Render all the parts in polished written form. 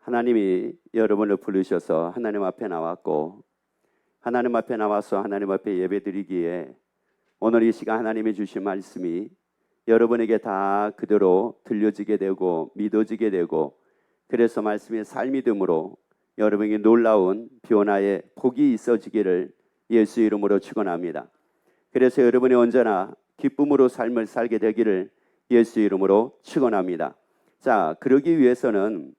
하나님이 여러분을 부르셔서 하나님 앞에 나왔고 하나님 앞에 나와서 하나님 앞에 예배드리기에 오늘 이 시간 하나님이 주신 말씀이 여러분에게 다 그대로 들려지게 되고 믿어지게 되고 그래서 말씀이 삶이됨으로 여러분에게 놀라운 변화의 복이 있어지기를 예수 이름으로 축원합니다. 그래서 여러분이 언제나 기쁨으로 삶을 살게 되기를 예수 이름으로 축원합니다. 자, 그러기 위해서는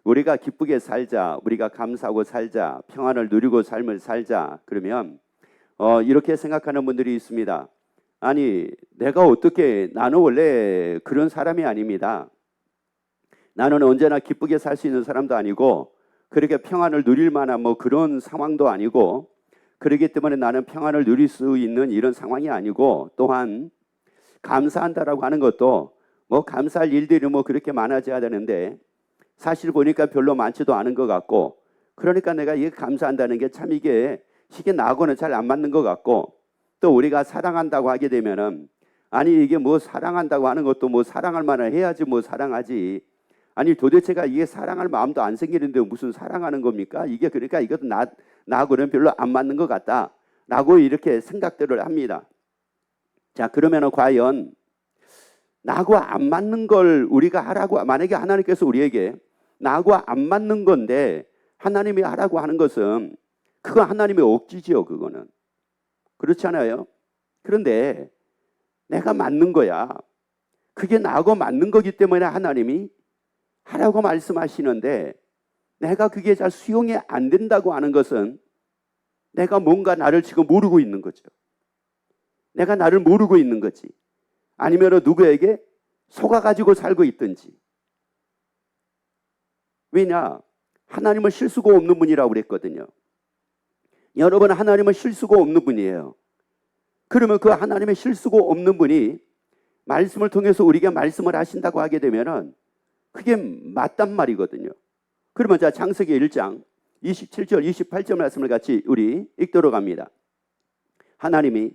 우리가 기쁘게 살자, 우리가 감사하고 살자, 평안을 누리고 삶을 살자. 그러면 이렇게 생각하는 분들이 있습니다. 아니, 내가 어떻게, 나는 원래 그런 사람이 아닙니다. 나는 언제나 기쁘게 살 수 있는 사람도 아니고 그렇게 평안을 누릴 만한 그런 상황도 아니고 그렇기 때문에 나는 평안을 누릴 수 있는 이런 상황이 아니고 또한 감사한다라고 하는 것도 감사할 일들이 그렇게 많아져야 되는데 사실 보니까 별로 많지도 않은 것 같고 그러니까 내가 이게 감사한다는 게 참 이게 나하고는 잘 안 맞는 것 같고 또 우리가 사랑한다고 하게 되면은 아니 이게 사랑한다고 하는 것도 사랑할 만을 해야지 사랑하지 아니 도대체가 이게 사랑할 마음도 안 생기는데 무슨 사랑하는 겁니까? 이게 그러니까 이것도 나하고는 별로 안 맞는 것 같다라고 이렇게 생각들을 합니다. 자, 그러면은 과연 나하고 안 맞는 걸 우리가 하라고 만약에 하나님께서 우리에게 나하고 안 맞는 건데 하나님이 하라고 하는 것은 그거 하나님의 억지지요. 그거는 그렇지 않아요? 그런데 내가 맞는 거야. 그게 나하고 맞는 거기 때문에 하나님이 하라고 말씀하시는데 내가 그게 잘 수용이 안 된다고 하는 것은 내가 뭔가 나를 지금 모르고 있는 거죠. 내가 나를 모르고 있는 거지. 아니면 누구에게 속아가지고 살고 있든지. 왜냐? 하나님은 실수가 없는 분이라고 그랬거든요. 여러분, 하나님은 실수가 없는 분이에요. 그러면 그 하나님의 실수가 없는 분이 말씀을 통해서 우리에게 말씀을 하신다고 하게 되면은 그게 맞단 말이거든요. 그러면 자, 창세기 1장 27절 28절 말씀을 같이 우리 읽도록 합니다. 하나님이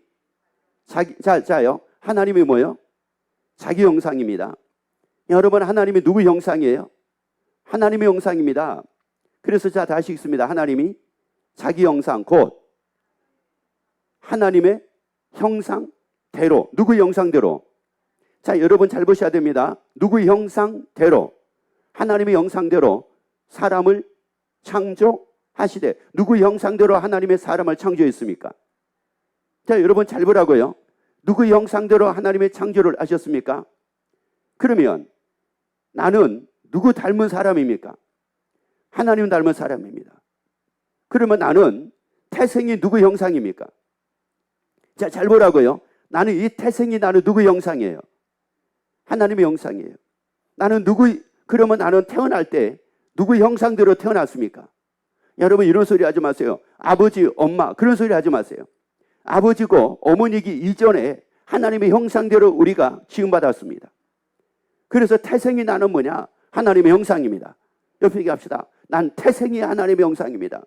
자요. 하나님이 뭐요? 자기 형상입니다. 여러분, 하나님이 누구 형상이에요? 하나님의 형상입니다. 그래서 자, 다시 읽습니다. 하나님이 자기 형상 곧 하나님의 형상대로. 누구 형상대로? 자, 여러분 잘 보셔야 됩니다. 누구 형상대로? 하나님의 형상대로 사람을 창조하시되. 누구 형상대로 하나님의 사람을 창조했습니까? 자, 여러분 잘 보라고요. 누구 형상대로 하나님의 창조를 하셨습니까? 그러면 나는 누구 닮은 사람입니까? 하나님 닮은 사람입니다. 그러면 나는 태생이 누구 형상입니까? 자, 잘 보라고요. 나는 이 태생이 나는 누구 형상이에요? 하나님의 형상이에요. 그러면 나는 태어날 때 누구 형상대로 태어났습니까? 여러분 이런 소리 하지 마세요. 아버지, 엄마 그런 소리 하지 마세요. 아버지고 어머니기 이전에 하나님의 형상대로 우리가 지음받았습니다. 그래서 태생이 나는 뭐냐? 하나님의 형상입니다. 옆에 얘기합시다. 난 태생이 하나님의 형상입니다.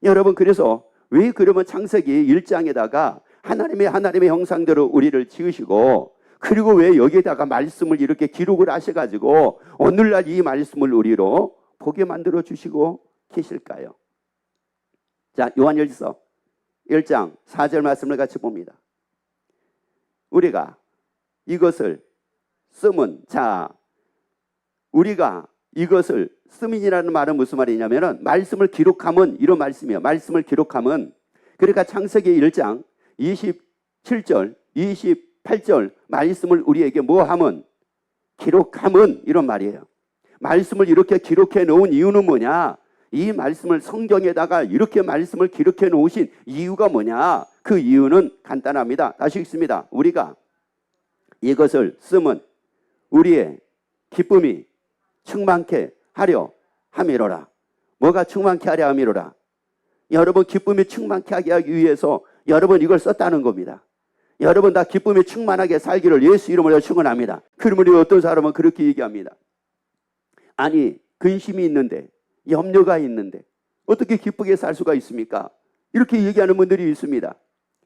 여러분, 그래서 왜 그러면 창세기 1장에다가 하나님의 형상대로 우리를 지으시고 그리고 왜 여기에다가 말씀을 이렇게 기록을 하셔가지고 오늘날 이 말씀을 우리로 보게 만들어 주시고 계실까요? 자, 요한일서 1장 4절 말씀을 같이 봅니다. 우리가 이것을 쓰면, 자, 우리가 이것을 쓰민이라는 말은 무슨 말이냐면은 말씀을 기록하면 이런 말씀이에요. 말씀을 기록하면, 그러니까 창세기 1장 27절 28절 말씀을 우리에게 뭐 하면? 기록하면 이런 말이에요. 말씀을 이렇게 기록해 놓은 이유는 뭐냐? 이 말씀을 성경에다가 이렇게 말씀을 기록해 놓으신 이유가 뭐냐? 그 이유는 간단합니다. 다시 읽습니다. 우리가 이것을 쓰면 우리의 기쁨이 충만케 하려 함이로라. 뭐가 충만케 하려 함이로라? 여러분, 기쁨이 충만케 하기 위해서 여러분 이걸 썼다는 겁니다. 여러분 다 기쁨이 충만하게 살기를 예수 이름으로 축원합니다. 그러면 어떤 사람은 그렇게 얘기합니다. 아니, 근심이 있는데, 염려가 있는데 어떻게 기쁘게 살 수가 있습니까? 이렇게 얘기하는 분들이 있습니다.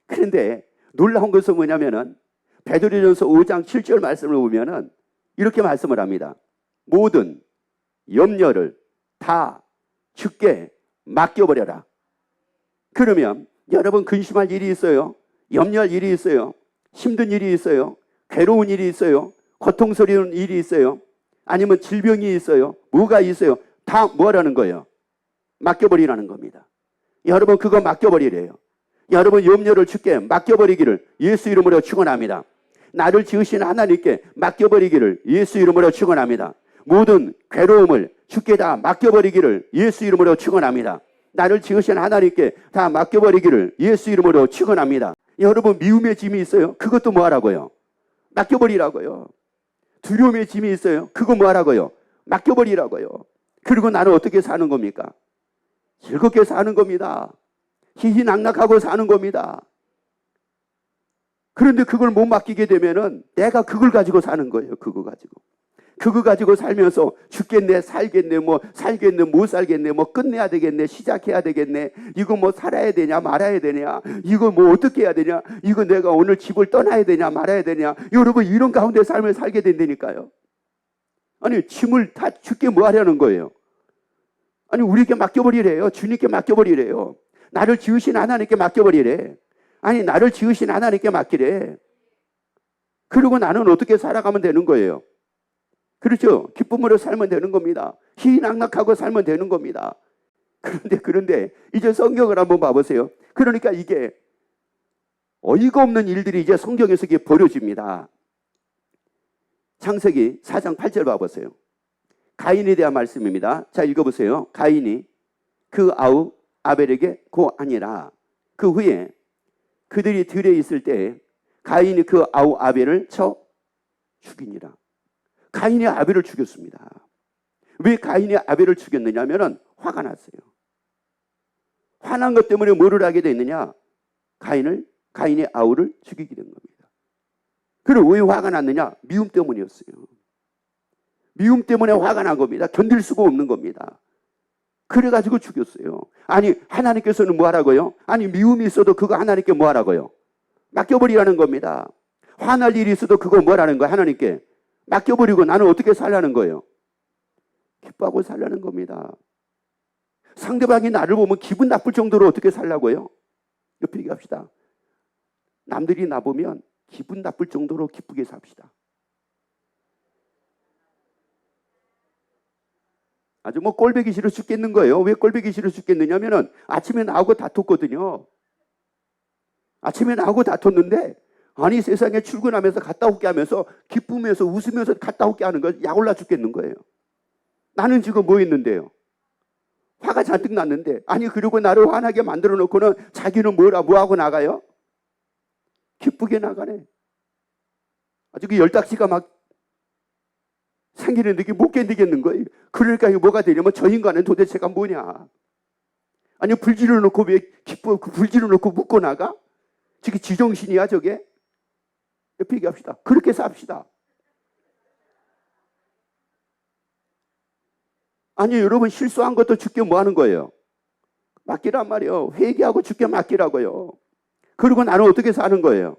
그런데 놀라운 것은 뭐냐면은 베드로전서 5장 7절 말씀을 보면은 이렇게 말씀을 합니다. 모든 염려를 다 주께 맡겨버려라. 그러면 여러분 근심할 일이 있어요? 염려할 일이 있어요? 힘든 일이 있어요? 괴로운 일이 있어요? 고통스러운 일이 있어요? 아니면 질병이 있어요? 뭐가 있어요? 다 뭐라는 거예요? 맡겨버리라는 겁니다. 여러분 그거 맡겨버리래요. 여러분 염려를 주께 맡겨버리기를 예수 이름으로 축원합니다. 나를 지으신 하나님께 맡겨버리기를 예수 이름으로 축원합니다. 모든 괴로움을 주께 다 맡겨버리기를 예수 이름으로 축원합니다. 나를 지으신 하나님께 다 맡겨버리기를 예수 이름으로 축원합니다. 여러분 미움의 짐이 있어요? 그것도 뭐 하라고요? 맡겨버리라고요. 두려움의 짐이 있어요? 그거 뭐 하라고요? 맡겨버리라고요. 그리고 나는 어떻게 사는 겁니까? 즐겁게 사는 겁니다. 희희낙낙하고 사는 겁니다. 그런데 그걸 못 맡기게 되면은 내가 그걸 가지고 사는 거예요. 그거 가지고 살면서 죽겠네, 살겠네, 뭐 살겠네, 못 살겠네, 뭐 끝내야 되겠네, 시작해야 되겠네, 이거 뭐 살아야 되냐, 말아야 되냐, 이거 뭐 어떻게 해야 되냐, 이거 내가 오늘 집을 떠나야 되냐, 말아야 되냐. 여러분 이런 가운데 삶을 살게 된다니까요. 아니 짐을 다 죽게 뭐 하려는 거예요? 아니 우리에게 맡겨버리래요. 주님께 맡겨버리래요. 나를 지으신 하나님께 맡겨버리래. 아니 나를 지으신 하나님께 맡기래. 그리고 나는 어떻게 살아가면 되는 거예요? 그렇죠? 기쁨으로 살면 되는 겁니다. 희낙낙하고 살면 되는 겁니다. 그런데 이제 성경을 한번 봐보세요. 그러니까 이게 어이가 없는 일들이 이제 성경에서 이게 벌어집니다. 창세기 4장 8절 봐보세요. 가인에 대한 말씀입니다. 자 읽어보세요. 가인이 그 아우 아벨에게 고하니라. 그 후에 그들이 들에 있을 때 가인이 그 아우 아벨을 쳐 죽이니라. 가인이 아벨을 죽였습니다. 왜 가인이 아벨을 죽였느냐 하면 화가 났어요. 화난 것 때문에 뭐를 하게 됐느냐? 가인의 아우를 죽이게 된 겁니다. 그리고 왜 화가 났느냐? 미움 때문이었어요. 미움 때문에 화가 난 겁니다. 견딜 수가 없는 겁니다. 그래가지고 죽였어요. 아니 하나님께서는 뭐 하라고요? 아니 미움이 있어도 그거 하나님께 뭐 하라고요? 맡겨버리라는 겁니다. 화날 일이 있어도 그거 뭐라는 거야? 하나님께 맡겨버리고 나는 어떻게 살라는 거예요? 기뻐하고 살라는 겁니다. 상대방이 나를 보면 기분 나쁠 정도로 어떻게 살라고요? 옆에 얘기합시다. 남들이 나 보면 기분 나쁠 정도로 기쁘게 삽시다. 아주 뭐 꼴보기 싫어 죽겠는 거예요. 왜 꼴보기 싫어 죽겠느냐면은 아침에 나하고 다퉜거든요. 아침에 나하고 다퉜는데 아니 세상에 출근하면서 갔다 올게 하면서 기쁘면서 웃으면서 갔다 올게 하는 거 약 올라 죽겠는 거예요. 나는 지금 뭐 했는데요? 화가 잔뜩 났는데 아니 그리고 나를 화나게 만들어 놓고는 자기는 뭐 하고 나가요? 기쁘게 나가네. 아주 그 열딱지가 막 생기는데 이게 못 견디겠는 거예요. 그러니까 이게 뭐가 되냐면 저 인간은 도대체가 뭐냐? 아니 불지를 놓고 왜 기뻐 불지를 놓고 묻고 나가? 저게 지정신이야 저게? 옆에 얘기합시다. 그렇게 삽시다. 아니 여러분 실수한 것도 주께 뭐 하는 거예요? 맡기란 말이에요. 회개하고 주께 맡기라고요. 그리고 나는 어떻게 사는 거예요?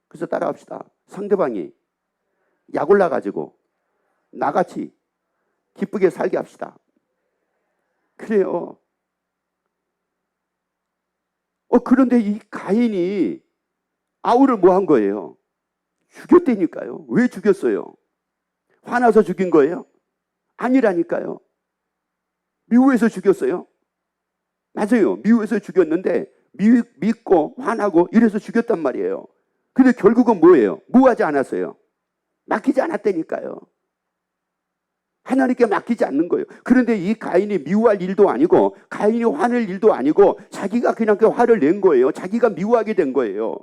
그래서 따라합시다. 상대방이 약 올라가지고 나같이 기쁘게 살게 합시다. 그래요. 그런데 이 가인이 아우를 뭐 한 거예요? 죽였다니까요. 왜 죽였어요? 화나서 죽인 거예요? 아니라니까요. 미워해서 죽였어요? 맞아요. 미워해서 죽였는데 믿고 화나고 이래서 죽였단 말이에요. 근데 결국은 뭐예요? 뭐 하지 않았어요? 맡기지 않았다니까요. 하나님께 맡기지 않는 거예요. 그런데 이 가인이 미워할 일도 아니고 가인이 화낼 일도 아니고 자기가 그냥 그 화를 낸 거예요. 자기가 미워하게 된 거예요.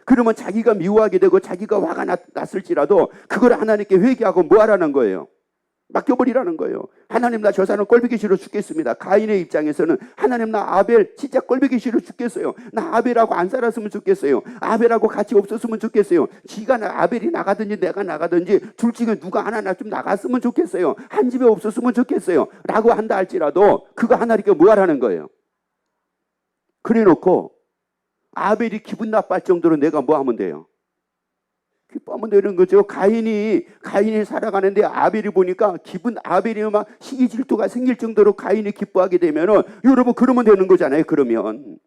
그러면 자기가 미워하게 되고 자기가 화가 났을지라도 그걸 하나님께 회개하고 뭐 하라는 거예요? 맡겨버리라는 거예요. 하나님 나 저 사람 꼴보기 싫어 죽겠습니다. 가인의 입장에서는 하나님 나 아벨 진짜 꼴보기 싫어 죽겠어요. 나 아벨하고 안 살았으면 좋겠어요. 아벨하고 같이 없었으면 좋겠어요. 지가 아벨이 나가든지 내가 나가든지 둘 중에 누가 하나 좀 나갔으면 좋겠어요. 한 집에 없었으면 좋겠어요. 라고 한다 할지라도 그거 하나님께 뭐 하라는 거예요? 그래 놓고 아벨이 기분 나빠할 정도로 내가 뭐 하면 돼요? 기뻐하면 되는 거죠. 가인이 살아가는데 아벨이 보니까 아벨이 막 시기 질투가 생길 정도로 가인이 기뻐하게 되면은 여러분 그러면 되는 거잖아요. 그러면.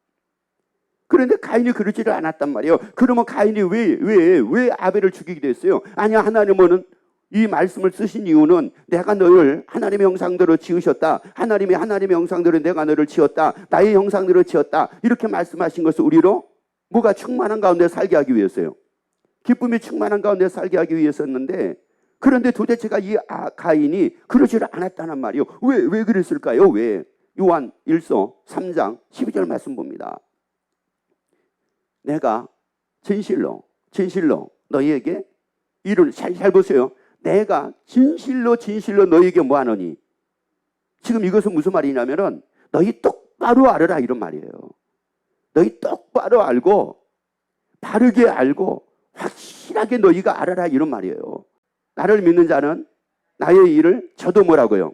그런데 가인이 그러지를 않았단 말이에요. 그러면 가인이 왜 아벨을 죽이게 됐어요? 아니야, 하나님은 이 말씀을 쓰신 이유는 내가 너를 하나님의 형상대로 지으셨다. 하나님의 형상대로 내가 너를 지었다. 나의 형상대로 지었다. 이렇게 말씀하신 것을 우리로 뭐가 충만한 가운데 살게 하기 위해서요. 기쁨이 충만한 가운데 살게 하기 위해서였는데, 그런데 도대체가 이 가인이 그러지를 않았다는 말이에요. 왜 그랬을까요? 왜? 요한 1서 3장 12절 말씀 봅니다. 내가 진실로 너희에게 이를 잘 보세요. 내가 진실로 너희에게 뭐하노니? 지금 이것은 무슨 말이냐면은 너희 똑바로 알아라 이런 말이에요. 너희 똑바로 알고 바르게 알고 확실하게 너희가 알아라 이런 말이에요. 나를 믿는 자는 나의 일을 저도 뭐라고요?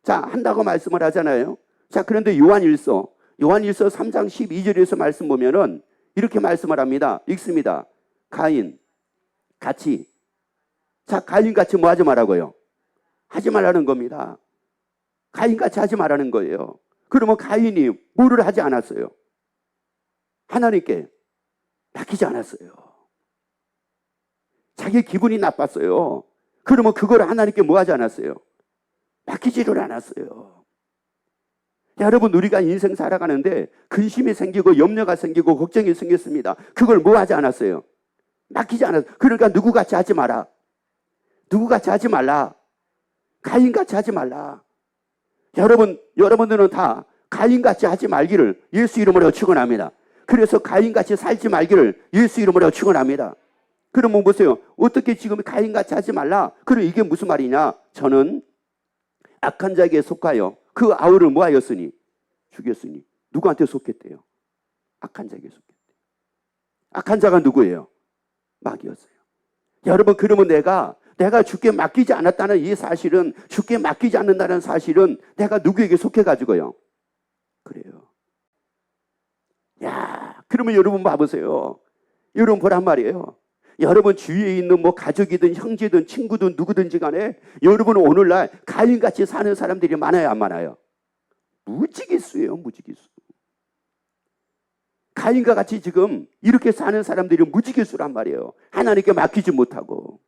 자, 한다고 말씀을 하잖아요. 자, 그런데 요한 1서 3장 12절에서 말씀 보면은 이렇게 말씀을 합니다. 읽습니다. 가인 같이 뭐 하지 말라고요? 하지 말라는 겁니다. 가인같이 하지 말라는 거예요. 그러면 가인이 뭐를 하지 않았어요? 하나님께 맡기지 않았어요. 자기 기분이 나빴어요. 그러면 그걸 하나님께 뭐 하지 않았어요? 맡기지를 않았어요. 여러분, 우리가 인생 살아가는데 근심이 생기고 염려가 생기고 걱정이 생겼습니다. 그걸 뭐 하지 않았어요? 맡기지 않았어요. 그러니까 누구같이 하지 마라. 누구같이 하지 말라. 가인같이 하지 말라. 여러분들은 다 가인같이 하지 말기를 예수 이름으로 축원합니다. 그래서 가인같이 살지 말기를 예수 이름으로 축원합니다. 그러면 보세요. 어떻게 지금 가인같이 하지 말라. 그럼 이게 무슨 말이냐? 저는 악한 자에게 속하여 그 아우를 뭐하였으니? 죽였으니. 누구한테 속했대요? 악한 자에게 속했대요. 악한 자가 누구예요? 마귀였어요. 여러분, 그러면 내가 주께 맡기지 않았다는 이 사실은, 주께 맡기지 않는다는 사실은 내가 누구에게 속해가지고요. 그래요. 야, 그러면 여러분 봐보세요. 여러분 보란 말이에요. 여러분 주위에 있는 뭐 가족이든 형제든 친구든 누구든지 간에 여러분은 오늘날 가인같이 사는 사람들이 많아요, 안 많아요? 무지기수예요, 무지기수. 가인과 같이 지금 이렇게 사는 사람들이 무지기수란 말이에요. 하나님께 맡기지 못하고.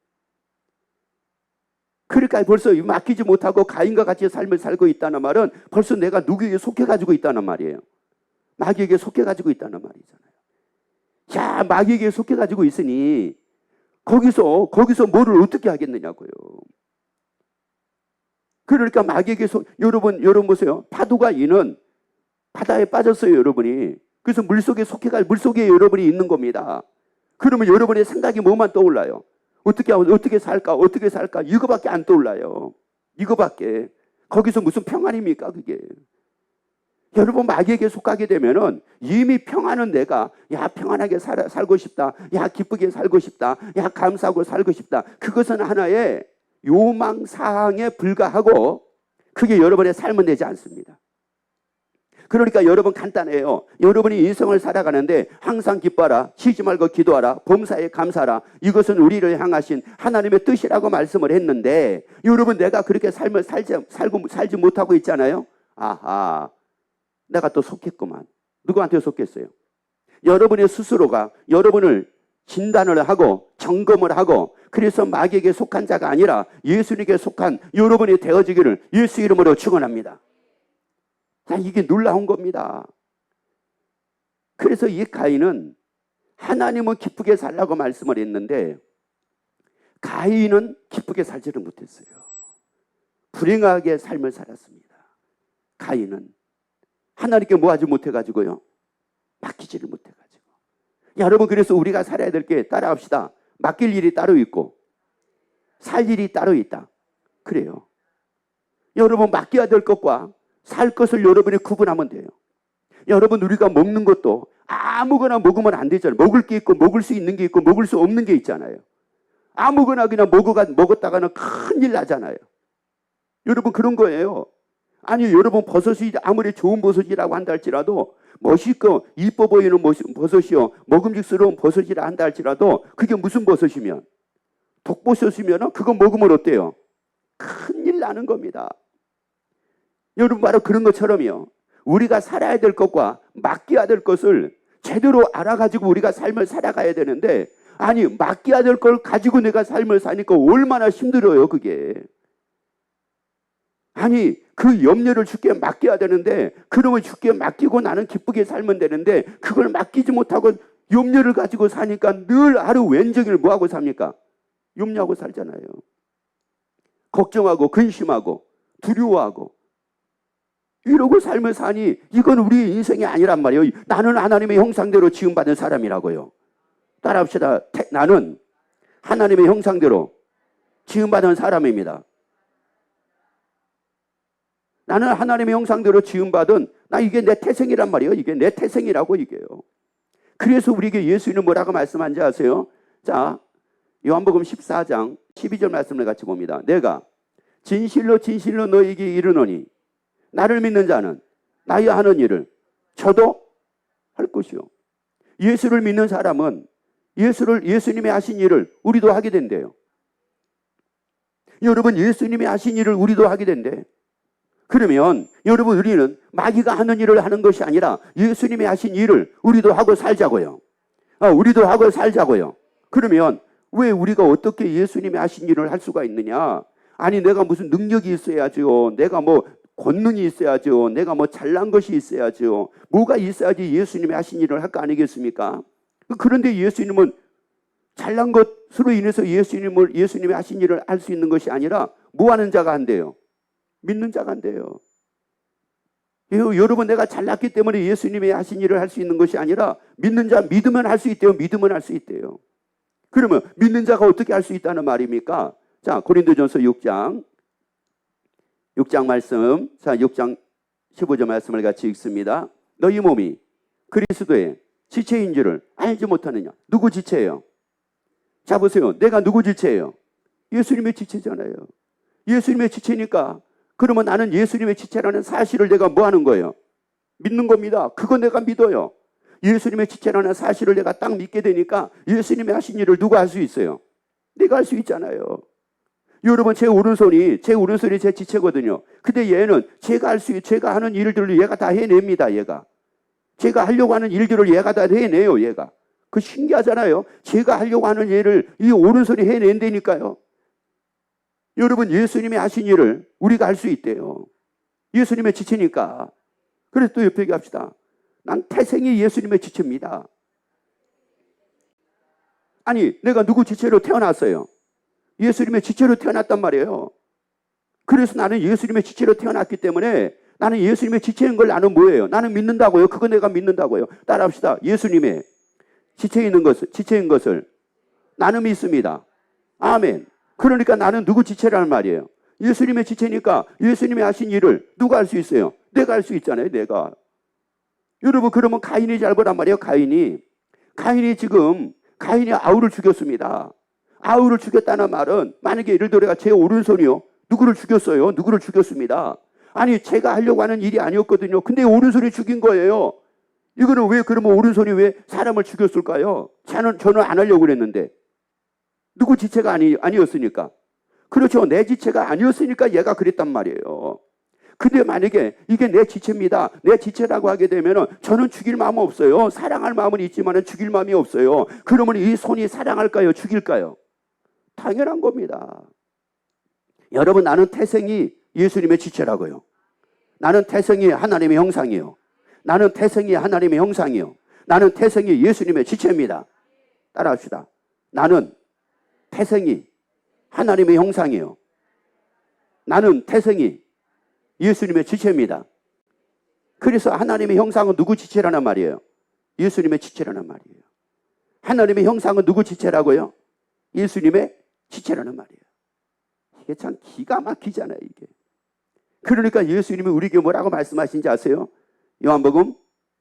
그러니까 벌써 맡기지 못하고 가인과 같이 삶을 살고 있다는 말은 벌써 내가 누구에게 속해가지고 있다는 말이에요. 마귀에게 속해가지고 있다는 말이잖아요. 자, 마귀에게 속해가지고 있으니 거기서 뭐를 어떻게 하겠느냐고요. 그러니까 마귀에게 여러분 보세요. 파도가 이는 바다에 빠졌어요, 여러분이. 그래서 물속에 여러분이 있는 겁니다. 그러면 여러분의 생각이 뭐만 떠올라요? 어떻게 살까? 이거밖에 안 떠올라요. 이거밖에. 거기서 무슨 평안입니까, 그게? 여러분, 마귀에게 속하게 되면은 이미 평안은 내가, 야, 평안하게 살고 싶다. 야, 기쁘게 살고 싶다. 야, 감사하고 살고 싶다. 그것은 하나의 요망사항에 불과하고 그게 여러분의 삶은 되지 않습니다. 그러니까 여러분 간단해요. 여러분이 인생을 살아가는데 항상 기뻐하라. 쉬지 말고 기도하라. 범사에 감사하라. 이것은 우리를 향하신 하나님의 뜻이라고 말씀을 했는데 여러분, 내가 그렇게 삶을 살지 못하고 있잖아요. 아하, 내가 또 속했구만. 누구한테 속했어요? 여러분의 스스로가 여러분을 진단을 하고 점검을 하고 그래서 마귀에게 속한 자가 아니라 예수님께 속한 여러분이 되어지기를 예수 이름으로 축원합니다. 자, 이게 놀라운 겁니다. 그래서 이 가인은 하나님은 기쁘게 살라고 말씀을 했는데 가인은 기쁘게 살지를 못했어요. 불행하게 삶을 살았습니다. 가인은 하나님께 뭐 하지 못해가지고요. 맡기지를 못해가지고. 여러분, 그래서 우리가 살아야 될 게 따라합시다. 맡길 일이 따로 있고 살 일이 따로 있다. 그래요. 여러분, 맡겨야 될 것과 살 것을 여러분이 구분하면 돼요. 여러분, 우리가 먹는 것도 아무거나 먹으면 안 되잖아요. 먹을 게 있고 먹을 수 있는 게 있고 먹을 수 없는 게 있잖아요. 아무거나 그냥 먹었다가는 큰일 나잖아요. 여러분, 그런 거예요. 아니, 여러분, 버섯이 아무리 좋은 버섯이라고 한다 할지라도 멋있고 이뻐 보이는 버섯이요 먹음직스러운 버섯이라 한다 할지라도 그게 무슨 버섯이면 독버섯이면 그거 먹으면 어때요? 큰일 나는 겁니다. 여러분 바로 그런 것처럼요. 우리가 살아야 될 것과 맡겨야 될 것을 제대로 알아가지고 우리가 삶을 살아가야 되는데 아니 맡겨야 될 걸 가지고 내가 삶을 사니까 얼마나 힘들어요 그게. 아니 그 염려를 주께 맡겨야 되는데 그러면 주께 맡기고 나는 기쁘게 살면 되는데 그걸 맡기지 못하고 염려를 가지고 사니까 늘 하루 왼종일 뭐하고 삽니까? 염려하고 살잖아요. 걱정하고 근심하고 두려워하고 이러고 삶을 사니 이건 우리 인생이 아니란 말이에요. 나는 하나님의 형상대로 지음받은 사람이라고요. 따라합시다. 나는 하나님의 형상대로 지음받은 사람입니다. 나는 하나님의 형상대로 지음받은 이게 내 태생이란 말이에요. 이게 내 태생이라고 이게요. 그래서 우리에게 예수님은 뭐라고 말씀한지 아세요? 자, 요한복음 14장 12절 말씀을 같이 봅니다. 내가 진실로 진실로 너에게 이르노니 나를 믿는 자는 나의 하는 일을 저도 할 것이요. 예수를 믿는 사람은 예수님이 하신 일을 우리도 하게 된대요. 여러분 예수님이 하신 일을 우리도 하게 된대. 그러면 여러분 우리는 마귀가 하는 일을 하는 것이 아니라 예수님이 하신 일을 우리도 하고 살자고요. 우리도 하고 살자고요. 그러면 왜 우리가 어떻게 예수님이 하신 일을 할 수가 있느냐? 아니 내가 무슨 능력이 있어야죠. 내가 뭐 권능이 있어야죠. 내가 뭐 잘난 것이 있어야죠. 뭐가 있어야지 예수님이 하신 일을 할 거 아니겠습니까? 그런데 예수님은 잘난 것으로 인해서 예수님이 하신 일을 할 수 있는 것이 아니라 뭐 하는 자가 한대요? 믿는 자가 한대요. 여러분 내가 잘났기 때문에 예수님이 하신 일을 할 수 있는 것이 아니라 믿는 자 믿으면 할 수 있대요. 믿으면 할 수 있대요. 그러면 믿는 자가 어떻게 할 수 있다는 말입니까? 자, 고린도전서 6장 말씀, 자 6장 15절 말씀을 같이 읽습니다. 너희 몸이 그리스도의 지체인 줄을 알지 못하느냐? 누구 지체예요? 자 보세요. 내가 누구 지체예요? 예수님의 지체잖아요. 예수님의 지체니까 그러면 나는 예수님의 지체라는 사실을 내가 뭐 하는 거예요? 믿는 겁니다. 그거 내가 믿어요. 예수님의 지체라는 사실을 내가 딱 믿게 되니까 예수님이 하신 일을 누가 할 수 있어요? 내가 할 수 있잖아요. 여러분 제 오른손이 제 지체거든요. 근데 얘는 제가 하는 일들을 얘가 다 해냅니다. 얘가 제가 하려고 하는 일들을 얘가 다 해내요. 얘가 그 신기하잖아요. 제가 하려고 하는 일을 이 오른손이 해낸다니까요. 여러분 예수님이 하신 일을 우리가 할 수 있대요. 예수님의 지체니까. 그래서 또 옆에 얘기합시다. 난 태생이 예수님의 지체입니다. 아니 내가 누구 지체로 태어났어요? 예수님의 지체로 태어났단 말이에요. 그래서 나는 예수님의 지체로 태어났기 때문에 나는 예수님의 지체인 걸 나는 뭐예요? 나는 믿는다고요. 그거 내가 믿는다고요. 따라합시다. 예수님의 지체인 것을 나는 믿습니다. 아멘. 그러니까 나는 누구 지체라는 말이에요? 예수님의 지체니까 예수님이 하신 일을 누가 할 수 있어요? 내가 할 수 있잖아요. 내가. 여러분 그러면 가인이 잘 보란 말이에요. 가인이 아우를 죽였습니다. 아우를 죽였다는 말은 만약에 예를 들어 제 오른손이요. 누구를 죽였어요? 누구를 죽였습니다. 아니 제가 하려고 하는 일이 아니었거든요. 근데 오른손이 죽인 거예요. 이거는 그러면 오른손이 왜 사람을 죽였을까요? 저는 안 하려고 그랬는데. 누구 지체가 아니었으니까. 그렇죠. 내 지체가 아니었으니까 얘가 그랬단 말이에요. 근데 만약에 이게 내 지체입니다. 내 지체라고 하게 되면 저는 죽일 마음 없어요. 사랑할 마음은 있지만 죽일 마음이 없어요. 그러면 이 손이 사랑할까요? 죽일까요? 당연한 겁니다. 여러분 나는 태생이 예수님의 지체라고요. 나는 태생이 하나님의 형상이요. 나는 태생이 하나님의 형상이요. 나는 태생이 예수님의 지체입니다. 따라합시다. 나는 태생이 하나님의 형상이요. 나는 태생이 예수님의 지체입니다. 그래서 하나님의 형상은 누구 지체라는 말이에요? 예수님의 지체라는 말이에요. 하나님의 형상은 누구 지체라고요? 예수님의 지체라는 말이에요. 이게 참 기가 막히잖아요, 이게. 그러니까 예수님이 우리에게 뭐라고 말씀하신지 아세요? 요한복음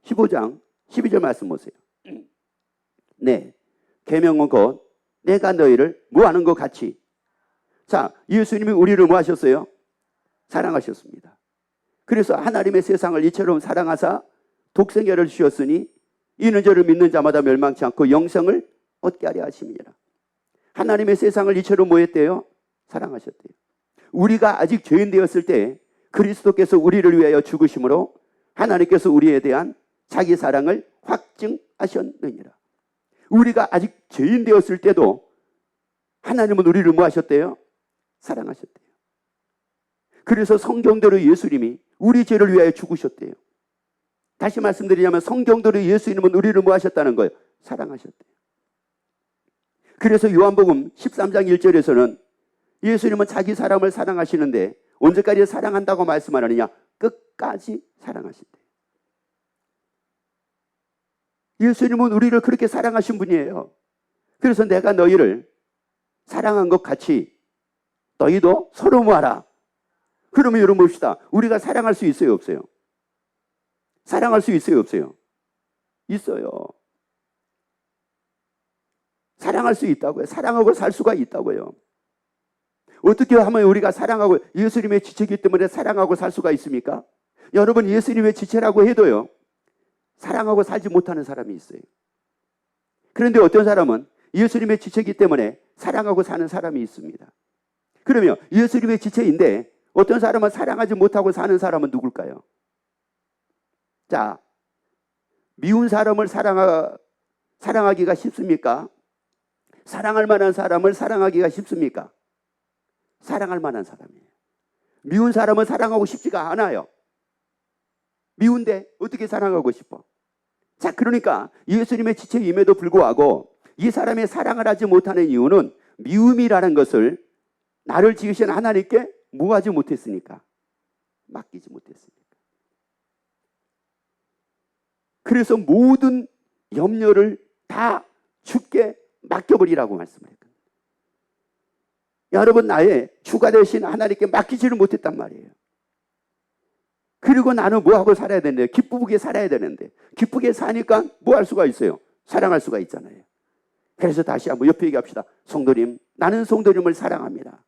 15장 12절 말씀 보세요. 네, 계명은 곧 내가 너희를 뭐하는 것 같이. 자, 예수님이 우리를 뭐 하셨어요? 사랑하셨습니다. 그래서 하나님의 세상을 이처럼 사랑하사 독생자를 주셨으니 이는 저를 믿는 자마다 멸망치 않고 영생을 얻게 하려 하심이니라. 하나님의 세상을 이처럼 뭐 했대요? 사랑하셨대요. 우리가 아직 죄인 되었을 때 그리스도께서 우리를 위하여 죽으심으로 하나님께서 우리에 대한 자기 사랑을 확증하셨느니라. 우리가 아직 죄인 되었을 때도 하나님은 우리를 뭐 하셨대요? 사랑하셨대요. 그래서 성경대로 예수님이 우리 죄를 위하여 죽으셨대요. 다시 말씀드리자면 성경대로 예수님은 우리를 뭐 하셨다는 거예요? 사랑하셨대요. 그래서 요한복음 13장 1절에서는 예수님은 자기 사람을 사랑하시는데 언제까지 사랑한다고 말씀하느냐? 끝까지 사랑하신대요. 예수님은 우리를 그렇게 사랑하신 분이에요. 그래서 내가 너희를 사랑한 것 같이 너희도 서로 모아라. 그러면 여러분 봅시다. 우리가 사랑할 수 있어요, 없어요? 사랑할 수 있어요, 없어요? 있어요. 사랑할 수 있다고요. 사랑하고 살 수가 있다고요. 어떻게 하면 우리가 사랑하고 예수님의 지체이기 때문에 사랑하고 살 수가 있습니까? 여러분, 예수님의 지체라고 해도요, 사랑하고 살지 못하는 사람이 있어요. 그런데 어떤 사람은 예수님의 지체이기 때문에 사랑하고 사는 사람이 있습니다. 그러면 예수님의 지체인데 어떤 사람은 사랑하지 못하고 사는 사람은 누굴까요? 자, 미운 사람을 사랑하기가 쉽습니까? 사랑할 만한 사람을 사랑하기가 쉽습니까? 사랑할 만한 사람이에요. 미운 사람은 사랑하고 싶지가 않아요. 미운데 어떻게 사랑하고 싶어? 자, 그러니까 예수님의 지체임에도 불구하고 이 사람의 사랑을 하지 못하는 이유는 미움이라는 것을 나를 지으신 하나님께 뭐 하지 못했으니까? 맡기지 못했으니까. 그래서 모든 염려를 다 주께 맡겨버리라고 말씀했거든요. 여러분, 나의 주가 되신 하나님께 맡기지를 못했단 말이에요. 그리고 나는 뭐하고 살아야 되는데? 기쁘게 살아야 되는데, 기쁘게 사니까 뭐 할 수가 있어요? 사랑할 수가 있잖아요. 그래서 다시 한번 옆에 얘기합시다. 성도님, 나는 성도님을 사랑합니다.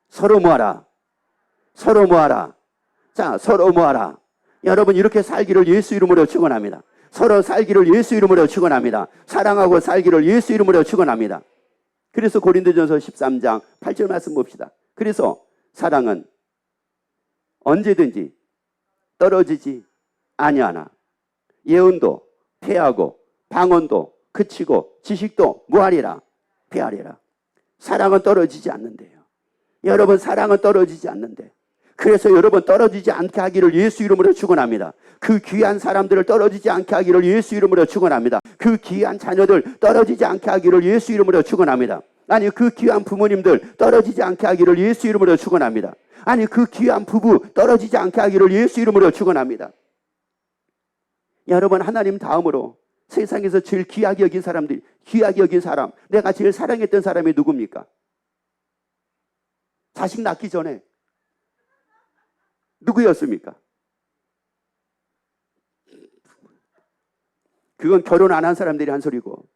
서로 모아라. 서로 모아라. 자, 서로 모아라. 여러분, 이렇게 살기를 예수 이름으로 축원합니다. 서로 살기를 예수 이름으로 축원합니다. 사랑하고 살기를 예수 이름으로 축원합니다. 그래서 고린도전서 13장 8절 말씀 봅시다. 그래서 사랑은 언제든지 떨어지지 아니하나 예언도 패하고 방언도 그치고 지식도 무하리라 패하리라. 사랑은 떨어지지 않는데요. 여러분, 사랑은 떨어지지 않는데, 그래서 여러분 떨어지지 않게 하기를 예수 이름으로 축원합니다. 그 귀한 사람들을 떨어지지 않게 하기를 예수 이름으로 축원합니다. 그 귀한 자녀들 떨어지지 않게 하기를 예수 이름으로 축원합니다. 아니, 그 귀한 부모님들 떨어지지 않게 하기를 예수 이름으로 축원합니다. 아니, 그 귀한 부부 떨어지지 않게 하기를 예수 이름으로 축원합니다. 여러분, 하나님 다음으로 세상에서 제일 귀하게 여긴 사람들, 귀하게 여긴 사람, 내가 제일 사랑했던 사람이 누굽니까? 자식 낳기 전에 누구였습니까? 그건 결혼 안 한 사람들이 한 소리고.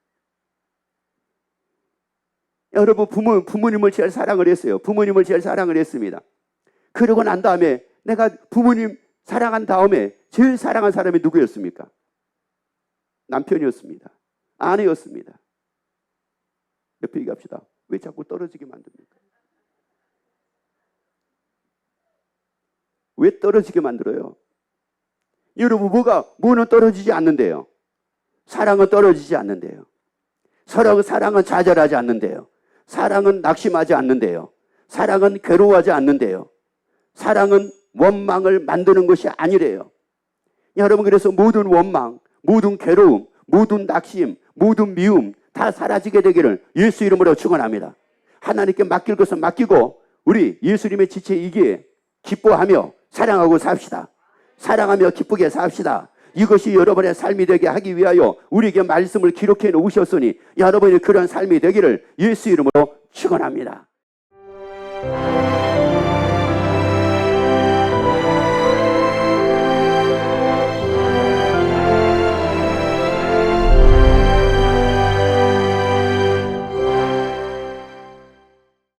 여러분, 부모님을 제일 사랑을 했어요. 부모님을 제일 사랑을 했습니다. 그러고 난 다음에 내가 부모님 사랑한 다음에 제일 사랑한 사람이 누구였습니까? 남편이었습니다. 아내였습니다. 옆에 얘기합시다. 왜 자꾸 떨어지게 만듭니까? 왜 떨어지게 만들어요? 여러분, 뭐는 떨어지지 않는데요. 사랑은 떨어지지 않는데요. 사랑은 좌절하지 않는데요. 사랑은 낙심하지 않는데요. 사랑은 괴로워하지 않는데요. 사랑은 원망을 만드는 것이 아니래요. 여러분, 그래서 모든 원망, 모든 괴로움, 모든 낙심, 모든 미움 다 사라지게 되기를 예수 이름으로 축원합니다. 하나님께 맡길 것은 맡기고 우리 예수님의 지체이기에 기뻐하며 사랑하고 삽시다. 사랑하며 기쁘게 삽시다. 이것이 여러분의 삶이 되게 하기 위하여 우리에게 말씀을 기록해 놓으셨으니 여러분의 그런 삶이 되기를 예수 이름으로 축원합니다.